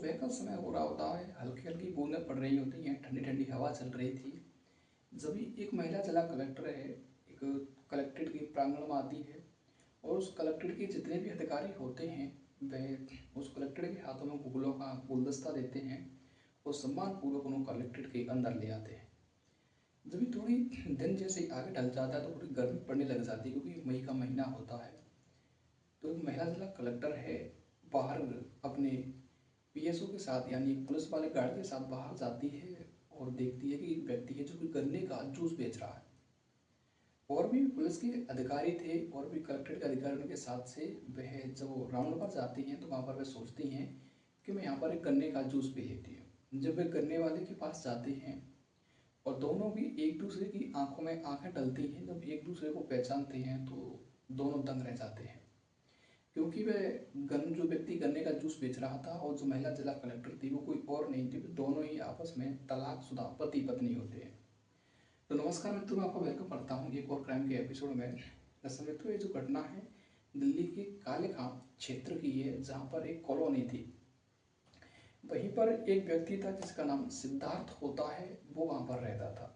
सुबह का समय हो रहा होता है, हल्की हल्की बूंदें पड़ रही होती हैं, ठंडी ठंडी हवा चल रही थी। जभी एक महिला जिला कलेक्टर है, एक कलेक्ट्रेट के प्रांगण में आती है और उस कलेक्ट्रेट के जितने भी अधिकारी होते हैं वह उस कलेक्ट्रेट के हाथों में फूलों का गुलदस्ता देते हैं और सम्मानपूर्वक उन्हें कलेक्ट्रेट के अंदर ले आते हैं। जब भी थोड़ी दिन जैसे आगे ढल जाता है तो थोड़ी गर्मी पड़ने लग जाती है, क्योंकि मई का महीना होता है। तो एक महिला जिला कलेक्टर है, बाहर अपने पीएसओ के साथ यानी पुलिस वाले गार्ड के साथ बाहर जाती है और देखती है कि एक व्यक्ति है जो कि गन्ने का जूस बेच रहा है। और भी पुलिस के अधिकारी थे और भी कलेक्ट्रेट के अधिकारियों के साथ से वह जब राउंड पर जाती हैं तो वहाँ पर वह सोचती हैं कि मैं यहाँ पर एक गन्ने का जूस पी लेती हूँ। जब वे गन्ने वाले के पास जाते हैं और दोनों भी एक दूसरे की आंखों में आंखें डलती हैं, जब एक दूसरे को पहचानते हैं तो दोनों दंग रह जाते हैं, क्योंकि वह जो व्यक्ति गन्ने का जूस बेच रहा था और जो महिला जिला कलेक्टर थी वो कोई और नहीं थी, दोनों ही आपस में तलाकशुदा पति पत्नी होते हैं। तो नमस्कार मित्रों, मैं आपका वेलकम करता हूँ एक और क्राइम के एपिसोड में। दरअसल मित्रों, ये जो घटना है दिल्ली के काले खान क्षेत्र की है, जहाँ पर एक कॉलोनी थी। वहीं पर एक व्यक्ति था जिसका नाम सिद्धार्थ होता है, वो वहाँ पर रहता था।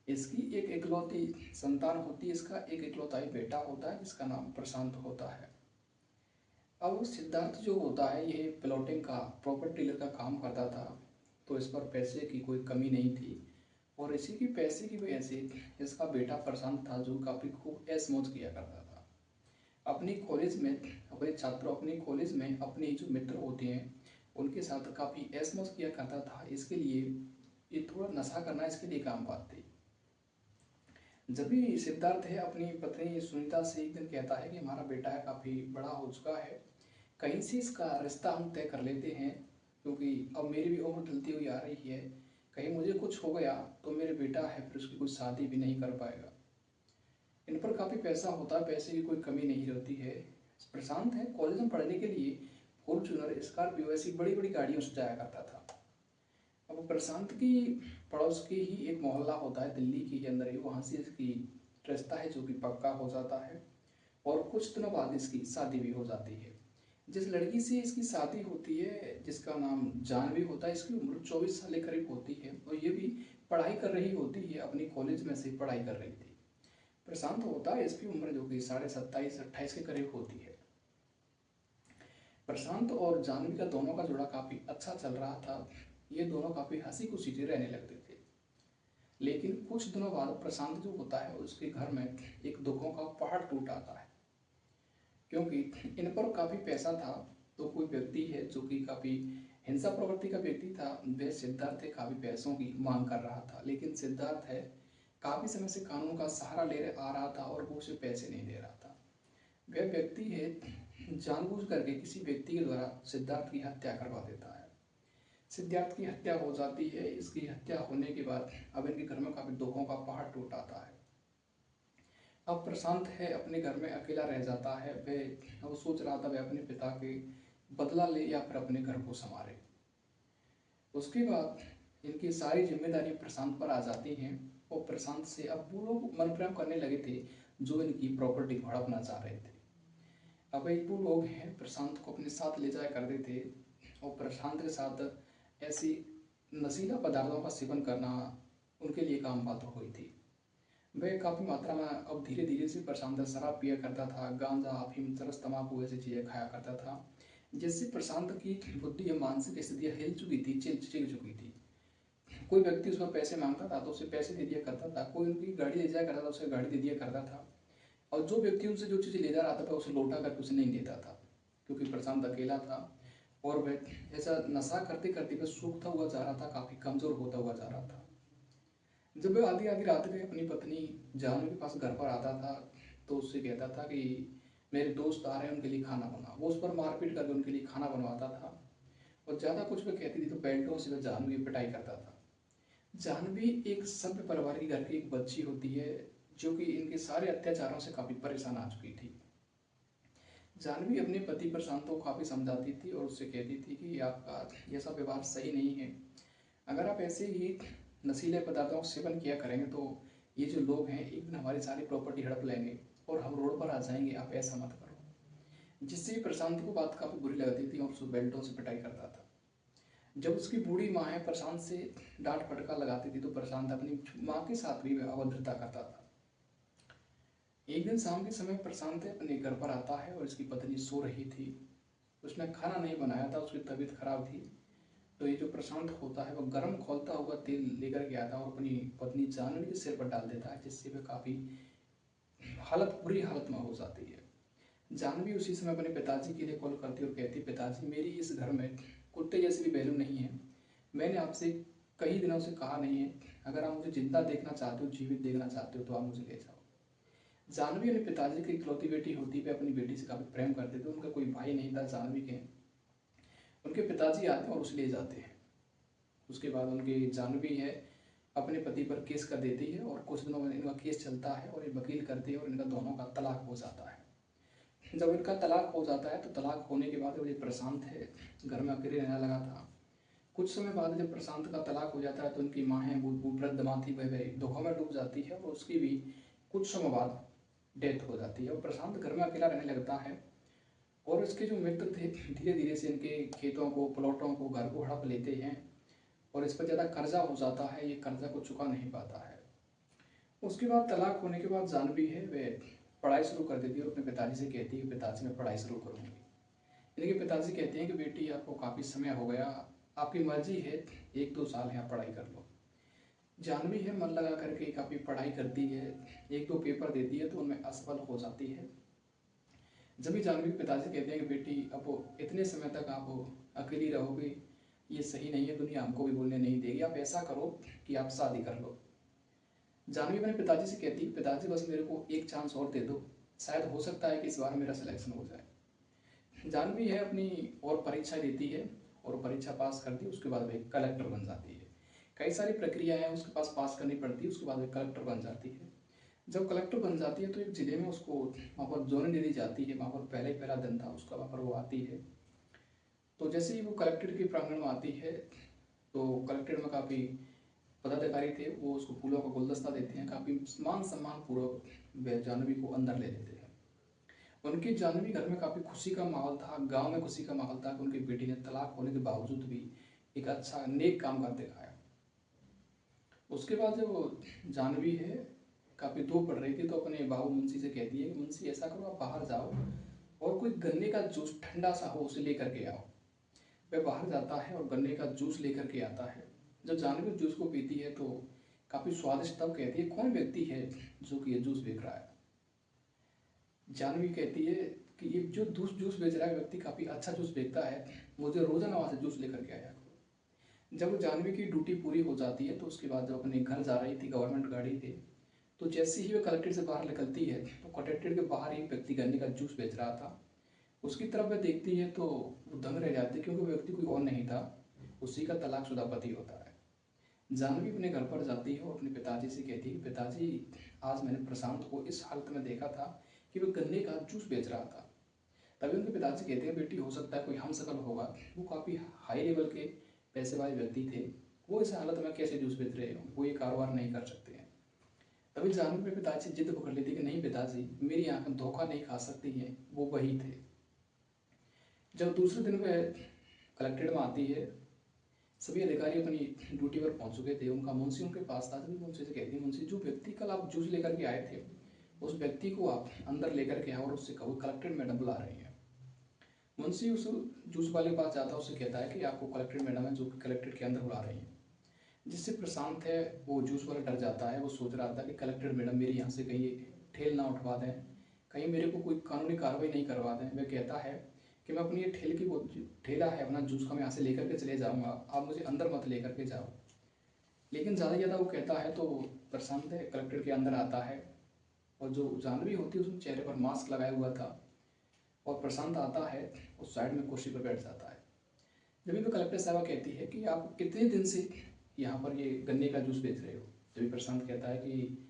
इसकी एक इकलौती संतान होती है, इसका एक इकलौता ही बेटा होता है जिसका नाम प्रशांत होता है। अब सिद्धार्थ जो होता है ये प्लॉटिंग का प्रॉपर्टी डीलर का काम करता था, तो इस पर पैसे की कोई कमी नहीं थी और इसी की पैसे की वजह से इसका बेटा प्रशांत था जो काफ़ी खूब ऐश मौज किया करता था अपनी कॉलेज में। अपनी कॉलेज में अपने जो मित्र होते हैं उनके साथ काफ़ी ऐश मौज किया करता था। इसके लिए ये थोड़ा नशा करना इसके लिए काम बात थी। जब भी सिद्धार्थ है अपनी पत्नी सुनीता से एक दिन कहता है कि हमारा बेटा है काफ़ी बड़ा हो चुका है, कहीं से इसका रिश्ता हम तय कर लेते हैं, क्योंकि अब मेरी भी उम्र ढलती हुई आ रही है। कहीं मुझे कुछ हो गया तो मेरे बेटा है फिर उसकी कोई शादी भी नहीं कर पाएगा। इन पर काफ़ी पैसा होता है, पैसे की कोई कमी नहीं रहती है। प्रशांत है कॉलेज में पढ़ने के लिए फॉर्च्यूनर, स्कॉर्पियो ऐसी बड़ी बड़ी गाड़ियों से जाया करता था। अब प्रशांत की पड़ोस के ही एक मोहल्ला होता है दिल्ली के अंदर ही, वहाँ से इसकी रिश्ता है जो कि पक्का हो जाता है और कुछ दिनों बाद इसकी शादी भी हो जाती है। जिस लड़की से इसकी शादी होती है जिसका नाम जानवी होता है, इसकी उम्र 24 साल के करीब होती है और ये भी पढ़ाई कर रही होती है, अपनी कॉलेज में से पढ़ाई कर रही थी। प्रशांत होता है इसकी उम्र जो कि 27-28 के करीब होती है। प्रशांत और जानवी का दोनों का जोड़ा काफ़ी अच्छा चल रहा था, ये दोनों काफ़ी हंसी खुशी से रहने लगते थे। लेकिन कुछ दिनों बाद प्रशांत जो होता है उसके घर में एक दुखों का पहाड़ टूट आता है, क्योंकि इन पर काफ़ी पैसा था। तो कोई व्यक्ति है जो कि काफ़ी हिंसा प्रवृत्ति का व्यक्ति था, वह सिद्धार्थ है काफ़ी पैसों की मांग कर रहा था, लेकिन सिद्धार्थ है काफ़ी समय से कानून का सहारा ले आ रहा था और वो उसे पैसे नहीं दे रहा था। वह व्यक्ति है जानबूझ करके किसी व्यक्ति के द्वारा सिद्धार्थ की हत्या करवा देता है। सिद्धार्थ की हत्या हो जाती है। इसकी हत्या होने के बाद अब इनके घर में काफ़ी दुखों का पहाड़ टूट आता है। अब प्रशांत है अपने घर में अकेला रह जाता है। वह वो सोच रहा था वह अपने पिता के बदला ले या फिर अपने घर को संभाले। उसके बाद इनकी सारी जिम्मेदारी प्रशांत पर आ जाती हैं और प्रशांत से अब वो लोग मन प्रेम करने लगे थे जो इनकी प्रॉपर्टी को हड़पना चाह रहे थे। अब एक वो लोग हैं प्रशांत को अपने साथ ले जाया करते थे और प्रशांत के साथ ऐसी नशीला पदार्थों का सेवन करना उनके लिए काम बात हुई थी। वह काफ़ी मात्रा में अब धीरे धीरे से प्रशांत शराब पिया करता था, गांजा, अफीम, चरस, तम्बाकू ऐसी चीज़ें खाया करता था, जिससे प्रशांत की बुद्धि या मानसिक स्थितियाँ हिल चुकी थी, चिल चुकी थी। कोई व्यक्ति उस पर पैसे मांगता था तो उसे पैसे दे दिया करता था, कोई उनकी गाड़ी ले जाया करता था उसे गाड़ी दे दिया करता था, और जो व्यक्ति उनसे जो चीज़ ले जा रहा था उसे लौटा करके उसे नहीं देता था, क्योंकि प्रशांत अकेला था और वह ऐसा नशा करते करते वह सूखता हुआ जा रहा था, काफ़ी कमज़ोर होता हुआ जा रहा था। जब वह आधी आधी रात में अपनी पत्नी जानू के पास घर पर आता था तो उससे कहता था कि मेरे दोस्त आ रहे हैं उनके लिए खाना बना। वो उस पर मारपीट करके उनके लिए खाना बनवाता था और ज़्यादा कुछ वह कहती थी तो बेल्टों से वह जानू की पिटाई करता था। जानवी एक सभ्य परिवार की घर की एक बच्ची होती है जो कि इनके सारे अत्याचारों से काफ़ी परेशान आ चुकी थी। जानवी अपने पति प्रशांत को काफ़ी समझाती थी और उससे कहती थी कि आपका यह सब व्यवहार सही नहीं है, अगर आप ऐसे ही नशीले पदार्थों का सेवन किया करेंगे तो ये जो लोग हैं एक दिन हमारी सारी प्रॉपर्टी हड़प लेंगे और हम रोड पर आ जाएंगे, आप ऐसा मत करो। जिससे प्रशांत को बात काफ़ी बुरी लगती थी और उस बेल्टों से पिटाई करता था। जब उसकी बूढ़ी माँ है प्रशांत से डांट फटकार लगाती थी तो प्रशांत अपनी माँ के साथ भी अभद्रता करता था। एक दिन शाम के समय प्रशांत अपने घर पर आता है और उसकी पत्नी सो रही थी। उसने खाना नहीं बनाया था, उसकी तबीयत खराब थी। तो ये जो प्रशांत होता है वह गर्म खौलता हुआ तेल लेकर के आता है और अपनी पत्नी जानवी के सिर पर डाल देता है, जिससे वह काफ़ी बुरी हालत में हो जाती है। जानवी उसी समय अपने पिताजी के लिए कॉल करती है और कहती है, पिताजी मेरी इस घर में कुत्ते जैसी भी वैल्यू नहीं है। मैंने आपसे कई दिनों से कहा नहीं है, अगर आप मुझे जिंदा देखना चाहते हो, जीवित देखना चाहते हो तो आप मुझे ले जाओ। जानवी अपने पिताजी की इकलौती बेटी होती है, अपनी बेटी से काफ़ी प्रेम करते थे। उनका कोई भाई नहीं था जानवी के। उनके पिताजी आते हैं और उसे ले जाते हैं। उसके बाद उनकी जानवी है अपने पति पर केस कर देती है और कुछ दिनों में इनका केस चलता है और ये वकील करते हैं और इनका दोनों का तलाक हो जाता है। जब इनका तलाक हो जाता है तो तलाक होने के बाद जब प्रशांत है घर में अकेले रहने लगा था। कुछ समय बाद जब प्रशांत का तलाक हो जाता है तो उनकी माँ है वो वृद्ध माँ थी, वह दुखों में डूब जाती है और उसकी भी कुछ समय बाद डेथ हो जाती है और प्रशांत घर में अकेला रहने लगता है। और इसके जो मित्र थे धीरे धीरे से इनके खेतों को, प्लॉटों को, घर को हड़प लेते हैं और इस पर ज़्यादा कर्जा हो जाता है। ये कर्जा को चुका नहीं पाता है। उसके बाद तलाक होने के बाद जानवी है वे पढ़ाई शुरू कर देती है और अपने पिताजी से कहती है, पिताजी मैं पढ़ाई शुरू करूँगी। इनके पिताजी कहते हैं कि बेटी आपको काफ़ी समय हो गया, आपकी मर्जी है, 1-2 साल यहाँ पढ़ाई कर लो। जानवी है मन लगा करके काफ़ी पढ़ाई करती है, 1-2 पेपर देती है तो उनमें असफल हो जाती है। जब भी जानवी के पिताजी कहते हैं कि बेटी अब इतने समय तक आप अकेली रहोगी, ये सही नहीं है, दुनिया हमको भी बोलने नहीं देगी, आप ऐसा करो कि आप शादी कर लो। जानवी अपने पिताजी से कहती है, पिताजी बस मेरे को एक चांस और दे दो, शायद हो सकता है कि इस बार मेरा सिलेक्शन हो जाए। जानवी है अपनी और परीक्षा देती है और परीक्षा पास करती है। उसके बाद वह कलेक्टर बन जाती है। कई सारी प्रक्रिया है उसके पास करनी पड़ती है। उसके बाद वह कलेक्टर बन जाती है। जब कलेक्टर बन जाती है तो एक जिले में उसको वहाँ पर जोनी दे दी जाती है। वहाँ पर पहला दिन था उसका, वहाँ पर वो आती है। तो जैसे ही वो कलेक्ट्रेट के प्रांगण में आती है तो कलेक्ट्रेट में काफ़ी पदाधिकारी थे, वो उसको फूलों का गुलदस्ता देते हैं, काफ़ी मान सम्मान पूर्वक वे जानवी को अंदर ले लेते हैं। उनकी जानवी घर में काफ़ी खुशी का माहौल था, गांव में खुशी का माहौल था कि उनकी बेटी ने तलाक होने के बावजूद भी एक अच्छा नेक काम कर दिखाया। उसके बाद जब जानवी है काफ़ी दो पढ़ रही थी तो अपने बाबू मुंशी से कहती है कि मुंशी ऐसा करो आप बाहर जाओ और कोई गन्ने का जूस ठंडा सा हो उसे लेकर के आओ। वह बाहर जाता है और गन्ने का जूस लेकर के आता है। जब जानवी जूस को पीती है तो काफ़ी स्वादिष्ट, तब कहती है कौन व्यक्ति है जो कि ये जूस बेच रहा है। जानवी कहती है कि ये जो जूस बेच रहा है व्यक्ति काफ़ी अच्छा जूस बेचता है, मुझे रोजाना वहाँ से जूस लेकर के आया करो। जब जानवी की ड्यूटी पूरी हो जाती है तो उसके बाद जब अपने घर जा रही थी, गवर्नमेंट गाड़ी थी, तो जैसे ही वह कलेक्ट्रेट से बाहर निकलती है तो कलेक्ट्रेट के बाहर एक व्यक्ति गन्ने का जूस बेच रहा था। उसकी तरफ वह देखती है तो वो दंग रह जाती है क्योंकि वो व्यक्ति कोई और नहीं था, उसी का तलाकशुदा पति होता है। जानवी अपने घर पर जाती है और अपने पिताजी से कहती है, पिताजी आज मैंने प्रशांत को इस हालत में देखा था कि वह गन्ने का जूस बेच रहा था। तभी उनके पिताजी कहते हैं, बेटी हो सकता है कोई हमशक्ल होगा, वो काफ़ी हाई लेवल के पैसे वाले व्यक्ति थे, वो इस हालत में कैसे जूस बेच रहे हो, वो ये कारोबार नहीं कर सकते हैं। तभी जानवी अपने पिताजी से जिद पकड़ लेती कि नहीं पिताजी, मेरी आंखें धोखा नहीं खा सकती हैं, वो वही थे। जब दूसरे दिन वह कलेक्ट्रेट में आती है, सभी अधिकारी अपनी ड्यूटी पर पहुंच चुके थे, उनका मुंशी उनके पास था। तभी मुंशी से कहती है, मुंशी जो व्यक्ति कल आप जूस लेकर के आए थे उस व्यक्ति को आप अंदर लेकर के आओ और उससे कहो कलेक्ट्रेट मैडम बुला रही हैं। मुंशी उस जूस वाले के पास जाता है, उससे कहता है कि आपको कलेक्ट्रेट मैडम है जो कि कलेक्ट्रेट के अंदर बुला रही हैं। जिससे प्रशांत है वो जूस वाला डर जाता है, वो सोच रहा था कि कलेक्ट्रेट मैडम मेरी यहाँ से कहीं ठेल ना उठवा दें, कहीं मेरे को कोई कानूनी कार्रवाई नहीं करवा दें। वह कहता है कि मैं अपनी ये वो ठेला है अपना जूस का, मैं यहाँ से लेकर के चले जाऊँगा, आप मुझे अंदर मत लेकर के जाओ। लेकिन ज़्यादा वो कहता है तो प्रशांत है कलेक्ट्रेट के अंदर आता है और जो जानवी होती है उसने चेहरे पर मास्क लगाया हुआ था और प्रशांत आता है उस साइड में कुर्सी पर बैठ जाता है। जब भी कलेक्टर साहबा कहती है कि आप कितने दिन से यहाँ पर ये गन्ने का जूस बेच रहे हो, तभी प्रशांत कहता है कि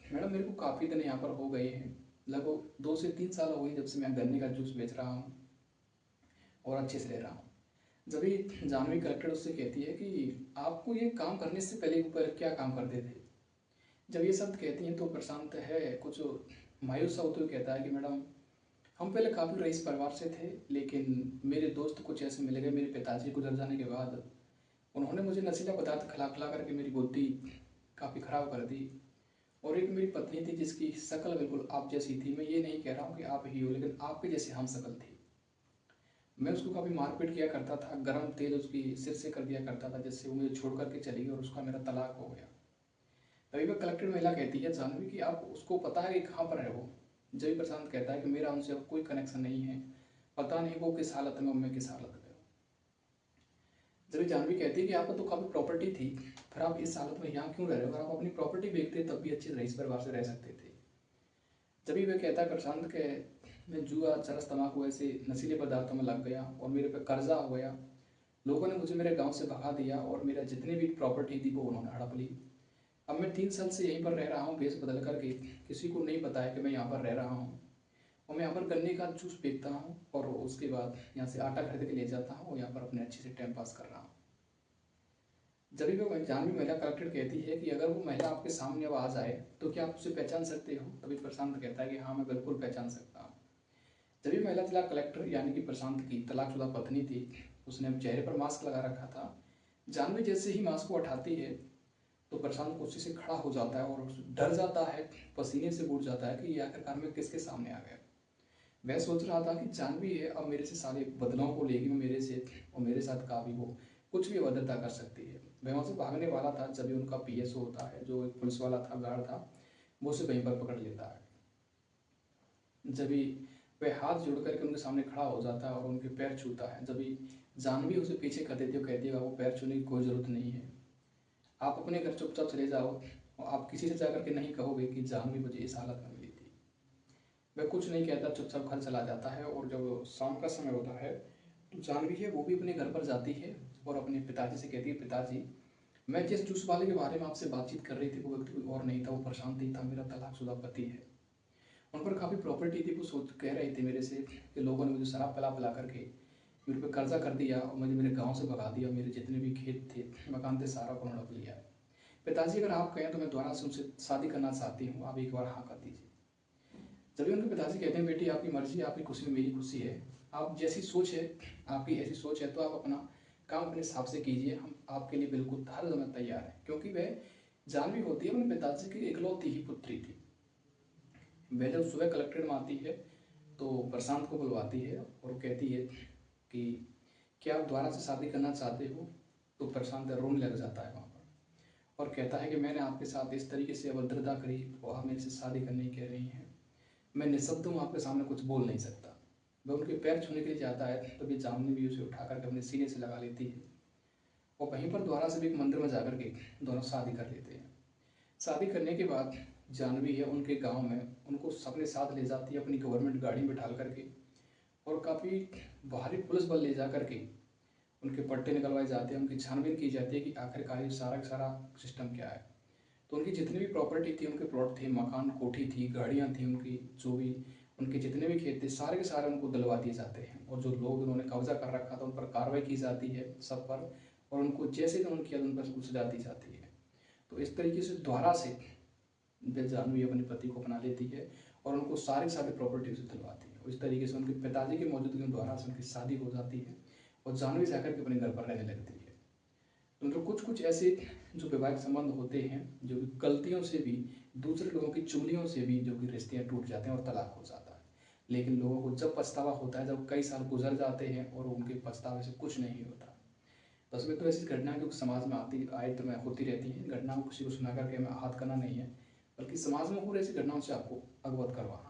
मैडम मेरे को काफ़ी दिन यहाँ पर हो गए हैं, लगभग 2 से 3 साल हो गए जब से मैं गन्ने का जूस बेच रहा हूँ और अच्छे से रह रहा हूँ। जब भी जानवी कलेक्टर उससे कहती है कि आपको ये काम करने से पहले ऊपर क्या काम करते थे। जब ये शब्द कहती हैं तो प्रशांत है कुछ मायूस सा होते हुए कहता है कि मैडम हम पहले काफ़ी रईस परिवार से थे, लेकिन मेरे दोस्त कुछ ऐसे मिल गए मेरे पिताजी गुजर जाने के बाद। उन्होंने मुझे नशीला पदार्थ खिला खिला करके मेरी बुद्धि काफ़ी ख़राब कर दी। और एक मेरी पत्नी थी जिसकी शक्ल बिल्कुल आप जैसी थी। मैं ये नहीं कह रहा हूँ कि आप ही हो, लेकिन आपके जैसे हम शक्ल थी। मैं उसको काफ़ी मारपीट किया करता था, गर्म तेल उसकी सिर से कर दिया करता था, जिससे वो मुझे छोड़ करके चली गई और उसका मेरा तलाक हो गया। तभी वह कलेक्टेड महिला कहती है, जानवी, कि आप उसको पता है कि कहाँ पर है वो। जय प्रशांत कहता है कि मेरा उनसे अब कोई कनेक्शन नहीं है, पता नहीं वो किस हालत में, मैं किस हालत में। जब जानवी कहती है कि आपको तो काफ़ी प्रॉपर्टी थी, फिर आप इस हालत में यहाँ क्यों रह रहे हो, अगर आप अपनी प्रॉपर्टी बेचते तब भी अच्छे रईस परिवार से रह सकते थे। जब वह कहता है प्रशांत के, मैं जुआ, चरस, तम्बाकू ऐसे नशीले पदार्थों में लग गया और मेरे पे कर्जा हो गया। लोगों ने मुझे मेरे गांव से भगा दिया और मेरा जितनी भी प्रॉपर्टी थी वो उन्होंने हड़प ली। अब मैं 3 साल से यहीं पर रह रहा हूँ भेस बदल करके। किसी को नहीं पता है कि मैं यहाँ पर रह रहा हूँ। और मैं यहाँ पर गन्ने का जूस बेचता हूँ और उसके बाद यहाँ से आटा खरीद के ले जाता हूँ और यहाँ पर अपने अच्छे से टाइम पास कर रहा हूँ। जब भी वो जानवी महिला कलेक्टर कहती है कि अगर वो महिला आपके सामने अब आ जाए तो क्या आप उसे पहचान सकते हो, तभी प्रशांत कहता है कि हाँ, मैं बिल्कुल पहचान सकता हूँ। जब भी महिला जिला कलेक्टर यानी कि प्रशांत की तलाकशुदा पत्नी थी, उसने अब चेहरे पर मास्क लगा रखा था। जानवी जैसे ही मास्क को उठाती है तो प्रशांत कुर्सी से खड़ा हो जाता है और डर जाता है, पसीने से बूझ जाता है कि ये आखिरकार में किसके सामने आ गया। मैं सोच रहा था कि जानवी है, अब मेरे से सारे बदलाव को लेगी मेरे से, और मेरे साथ काफ़ी वो कुछ भी अभद्रता कर सकती है। मैं वहाँ से भागने वाला था जब भी उनका पीएसओ होता है, जो एक पुलिस वाला था, गार्ड था, वो उसे वहीं पर पकड़ लेता है। जब भी वह हाथ जोड़ करके उनके सामने खड़ा हो जाता है और उनके पैर छूता है, जब भी जानवी उसे पीछे कर देती है, कहती है वो पैर छूने की कोई ज़रूरत नहीं है, आप अपने घर चुपचाप चले जाओ और आप किसी से जाकर के नहीं कहोगे कि जानवी मुझे इस हालत में मिली थी। वह कुछ नहीं कहता, चुपचाप घर चला जाता है। और जब शाम का समय होता है तो जानवी है वो भी अपने घर पर जाती है और अपने पिताजी से कहती है, पिताजी, मैं जिस जूस वाले के बारे में आपसे बातचीत कर रही थी वो व्यक्ति कोई और नहीं था, वो प्रशांत ही था, मेरा तलाकशुदा पति है। उन पर काफ़ी प्रॉपर्टी थी, वो सोच कह रहे थे मेरे से कि लोगों ने मुझे शराब पिला पिला करके मेरे पे कर्जा कर दिया और मुझे मेरे गांव से भगा दिया, मेरे जितने भी खेत थे, मकान थे, सारा को हड़प लिया है। पिताजी, अगर आप कहें तो मैं दोबारा से उनसे शादी करना चाहती हूँ, आप एक बार हाँ कर दीजिए। जब उनके पिताजी कहते हैं, बेटी आपकी मर्जी है, आपकी खुशी में मेरी खुशी है, आप जैसी सोच है, आपकी ऐसी सोच है तो आप अपना काम अपने हिसाब से कीजिए, हम आपके लिए बिल्कुल हर समय तैयार हैं। क्योंकि वह जानवी होती है अपने पिताजी की इकलौती ही पुत्री थी। वह जब सुबह कलेक्ट्रेट में आती है तो प्रशांत को बुलवाती है और कहती है कि क्या आप दोबारा से शादी करना चाहते हो। तो प्रशांत रोने लग जाता है वहाँ पर और कहता है कि मैंने आपके साथ इस तरीके से अभद्रता करी और आप मेरे से शादी करने कह रही हैं, मैं निःशब्द हूँ, आपके सामने कुछ बोल नहीं सकता। वह उनके पैर छूने के लिए जाता है तभी जानवी भी उसे उठा करके अपने सीने से लगा लेती है और वहीं पर दोबारा से भी एक मंदिर में जाकर के दोनों शादी कर लेते हैं। शादी करने के बाद जानवी है उनके गांव में उनको अपने साथ ले जाती है अपनी गवर्नमेंट गाड़ी में बिठा करके और काफ़ी भारी पुलिस बल ले जा करके उनके पट्टे निकलवाए जाते हैं, उनकी छानबीन की जाती है कि आखिरकार ये सारा का सारा सिस्टम क्या है। तो उनकी जितनी भी प्रॉपर्टी थी, उनके प्लॉट थे, मकान, कोठी थी, गाड़ियाँ थी, उनकी जो भी उनके जितने भी खेत थे, सारे के सारे उनको दिलवा दिए जाते हैं और जो लोग उन्होंने कब्जा कर रखा था उन पर कार्रवाई की जाती है सब पर, और उनको जैसे उन्होंने किया उन पर सजा दी जाती है। तो इस तरीके से दोबारा से जानवी अपने पति को अपना लेती है और उनको सारी सारी प्रॉपर्टी से दिलवाती है। इस तरीके से उनके पिताजी की मौजूदगी में दोबारा से उनकी शादी हो जाती है और जानवी जाकर के अपने घर पर रहने लगती है। तो मतलब कुछ कुछ ऐसे जो वैवाहिक संबंध होते हैं जो कि गलतियों से भी, दूसरे लोगों की चुगलियों से भी जो कि रिश्ते टूट जाते हैं और तलाक हो जाता है। लेकिन लोगों को जब पछतावा होता है, जब कई साल गुजर जाते हैं और उनके पछतावे से कुछ नहीं होता। बस में तो ऐसी घटनाएं जो समाज में आती आए तो में होती रहती हैं, घटनाओं को किसी को सुना करके हमें आहत करना नहीं है, बल्कि समाज में हो रही ऐसी घटनाओं से आपको अवगत करवाना।